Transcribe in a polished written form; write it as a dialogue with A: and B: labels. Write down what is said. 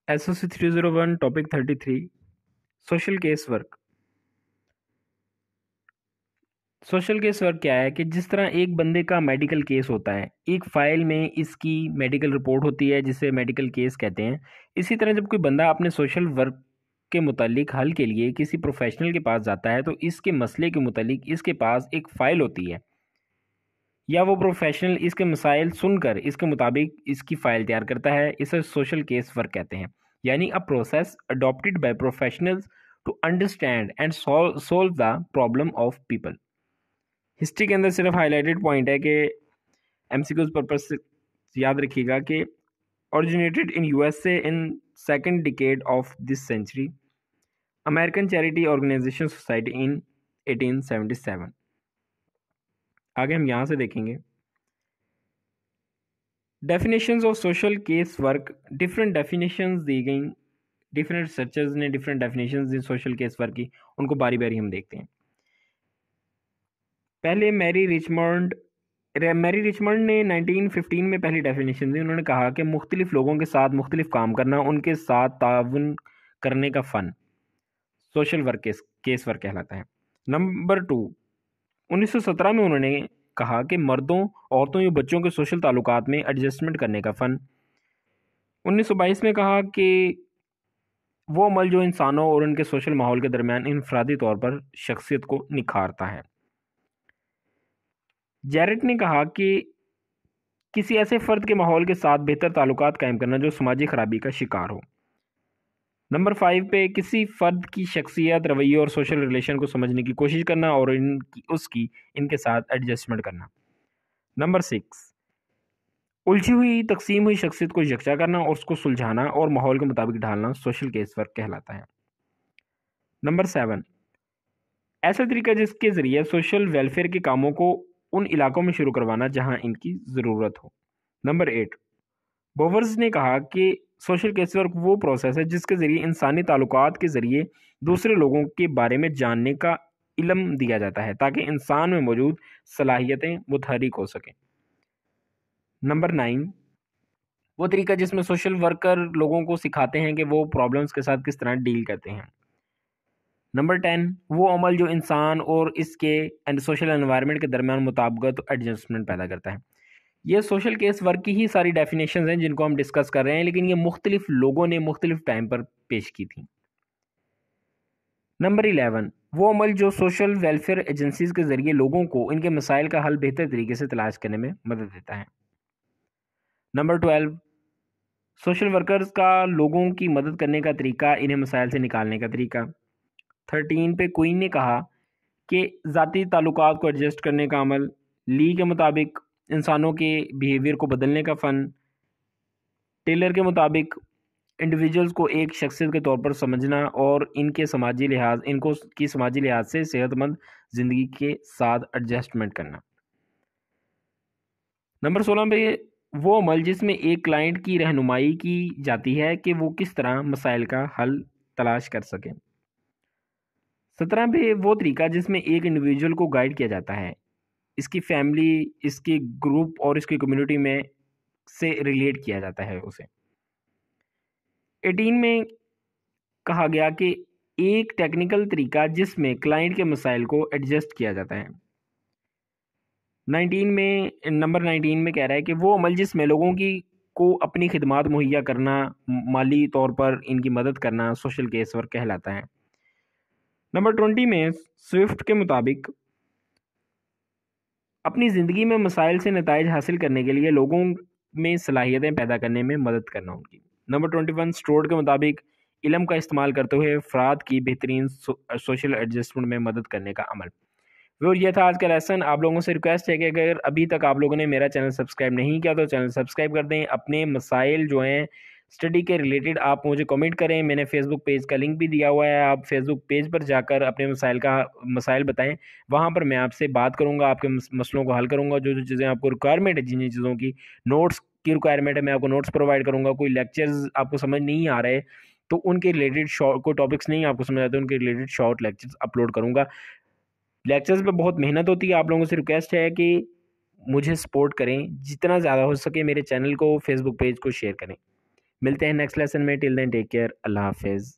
A: SOC 301 topic 33 social case work. Social case work क्या है कि जिस तरह एक बंदे का मेडिकल केस होता है, एक फाइल में इसकी मेडिकल रिपोर्ट होती है जिसे मेडिकल केस कहते हैं। इसी तरह जब कोई बंदा अपने सोशल वर्क के मुतालिक हल के लिए किसी प्रोफेशनल के पास जाता है तो इसके मसले के मुतालिक इसके पास एक फ़ाइल होती है, या वो प्रोफेशनल इसके मसाइल सुनकर इसके मुताबिक इसकी फ़ाइल तैयार करता है। इसे सोशल केस वर्क कहते हैं, यानी a process adopted by professionals to understand and solve the problem of people. History के अंदर सिर्फ हाईलाइटेड पॉइंट है कि एमसीक्यूज पर्पज से याद रखिएगा कि originated in USA in second decade of this century, American Charity Organization Society in 1877। आगे हम यहाँ से देखेंगे definitions of social case work. Different definitions दी गई, डिफरेंट रिसर्चर्स ने डिफरेंट डेफिनेशंस दी सोशल केस वर्क की, उनको बारी बारी हम देखते हैं। पहले मैरी रिचमंड ने 1915 में पहली डेफिनेशन दी। उन्होंने कहा कि मुख्तलिफ लोगों के साथ मुख्तलिफ काम करना, उनके साथ ताउन करने का फ़न सोशल वर्क केस वर्क कहलाता है। नंबर 2, 1917 में उन्होंने कहा कि मर्दों, औरतों या बच्चों के सोशल ताल्लुकात में एडजस्टमेंट करने का फ़न। 1922 में कहा कि वो अमल जो इंसानों और उनके सोशल माहौल के दरमियान इनफरादी तौर पर शख्सियत को निखारता है। जैरेट ने कहा कि किसी ऐसे फ़र्द के माहौल के साथ बेहतर ताल्लुकात कायम करना जो समाजी खराबी का शिकार हो। नंबर 5 पे किसी फ़र्द की शख्सियत, रवैये और सोशल रिलेशन को समझने की कोशिश करना और इनके साथ एडजस्टमेंट करना। नंबर 6, उलझी हुई तकसीम हुई शख्सियत को यकजा करना और उसको सुलझाना और माहौल के मुताबिक ढालना सोशल केस वर्क कहलाता है। नंबर 7, ऐसा तरीका जिसके ज़रिए सोशल वेलफेयर के कामों को उन इलाकों में शुरू करवाना जहां इनकी ज़रूरत हो। नंबर 8, बोवर्स ने कहा कि सोशल केस वर्क वो प्रोसेस है जिसके ज़रिए इंसानी ताल्लुकात के ज़रिए दूसरे लोगों के बारे में जानने का इल्म दिया जाता है ताकि इंसान में मौजूद सलाहियतें मुतहरिक हो सकें। नंबर 9, वो तरीका जिसमें सोशल वर्कर लोगों को सिखाते हैं कि वो प्रॉब्लम्स के साथ किस तरह डील करते हैं। नंबर 10, वो अमल जो इंसान और इसके सोशल एनवायरनमेंट के दरमियान मुताबिकत एडजस्टमेंट पैदा करता है। ये सोशल केस वर्क की ही सारी डेफिनेशन हैं जिनको हम डिस्कस कर रहे हैं, लेकिन ये मुख्तलिफ लोगों ने मुख्तलिफ टाइम पर पेश की थी। नंबर 11, वो अमल जो सोशल वेलफेयर एजेंसीज के ज़रिए लोगों को इनके मसाइल का हल बेहतर तरीके से तलाश करने में मदद देता है। नंबर 12, सोशल वर्कर्स का लोगों की मदद करने का तरीका, इन्हें मसाइल से निकालने का तरीका। 13 पे क्वीन ने कहा कि ज़ाती ताल्लुकात को एडजस्ट करने का अमल। ली के मुताबिक इंसानों के बिहेवियर को बदलने का फ़न। टेलर के मुताबिक इंडिविजुअल्स को एक शख्सियत के तौर पर समझना और इनको की समाजी लिहाज से सेहतमंद ज़िंदगी के साथ एडजस्टमेंट करना। नंबर 16 पे वो अमल जिसमें एक क्लाइंट की रहनुमाई की जाती है कि वो किस तरह मसाइल का हल तलाश कर सकें। 17 पे वो तरीका जिसमें एक इंडिविजुअल को गाइड किया जाता है, इसकी फैमिली, इसके ग्रुप और इसकी कम्युनिटी में से रिलेट किया जाता है उसे। 18 में कहा गया कि एक टेक्निकल तरीका जिसमें क्लाइंट के मसाइल को एडजस्ट किया जाता है। 19 में नंबर 19 में कह रहा है कि वो अमल जिसमें लोगों की को अपनी खिदमात मुहैया करना, माली तौर पर इनकी मदद करना सोशल केस वर्क कहलाता है। नंबर 20 में स्विफ्ट के मुताबिक अपनी ज़िंदगी में मसाइल से नताइज हासिल करने के लिए लोगों में सलाहियतें पैदा करने में मदद करना उनकी। नंबर 21 स्टोर्ड के मुताबिक इल्म का इस्तेमाल करते हुए अफराद की बेहतरीन सोशल एडजस्टमेंट में मदद करने का अमल। और ये था आज का लेसन। आप लोगों से रिक्वेस्ट है कि अगर अभी तक आप लोगों ने मेरा चैनल सब्सक्राइब नहीं किया तो चैनल सब्सक्राइब कर दें। अपने मसाइल जो हैं स्टडी के रिलेटेड आप मुझे कमेंट करें। मैंने फेसबुक पेज का लिंक भी दिया हुआ है, आप फेसबुक पेज पर जाकर अपने मसाइल बताएं। वहाँ पर मैं आपसे बात करूँगा, आपके मसलों को हल करूँगा। जो जो चीज़ें आपको रिक्वायरमेंट है, जिन जिन चीज़ों की नोट्स की रिक्वायरमेंट है, मैं आपको नोट्स प्रोवाइड करूँगा। कोई लेक्चर्स आपको समझ नहीं आ रहे तो उनके रिलेटेड शॉर्ट, कोई टॉपिक्स नहीं आपको समझ आते उनके रिलेटेड शॉर्ट लेक्चर्स अपलोड करूँगा। लेक्चर्स पे बहुत मेहनत होती है। आप लोगों से रिक्वेस्ट है कि मुझे सपोर्ट करें, जितना ज़्यादा हो सके मेरे चैनल को, फेसबुक पेज को शेयर करें। मिलते हैं नेक्स्ट लेसन में। टिल देन टेक केयर, अल्लाह हाफिज़।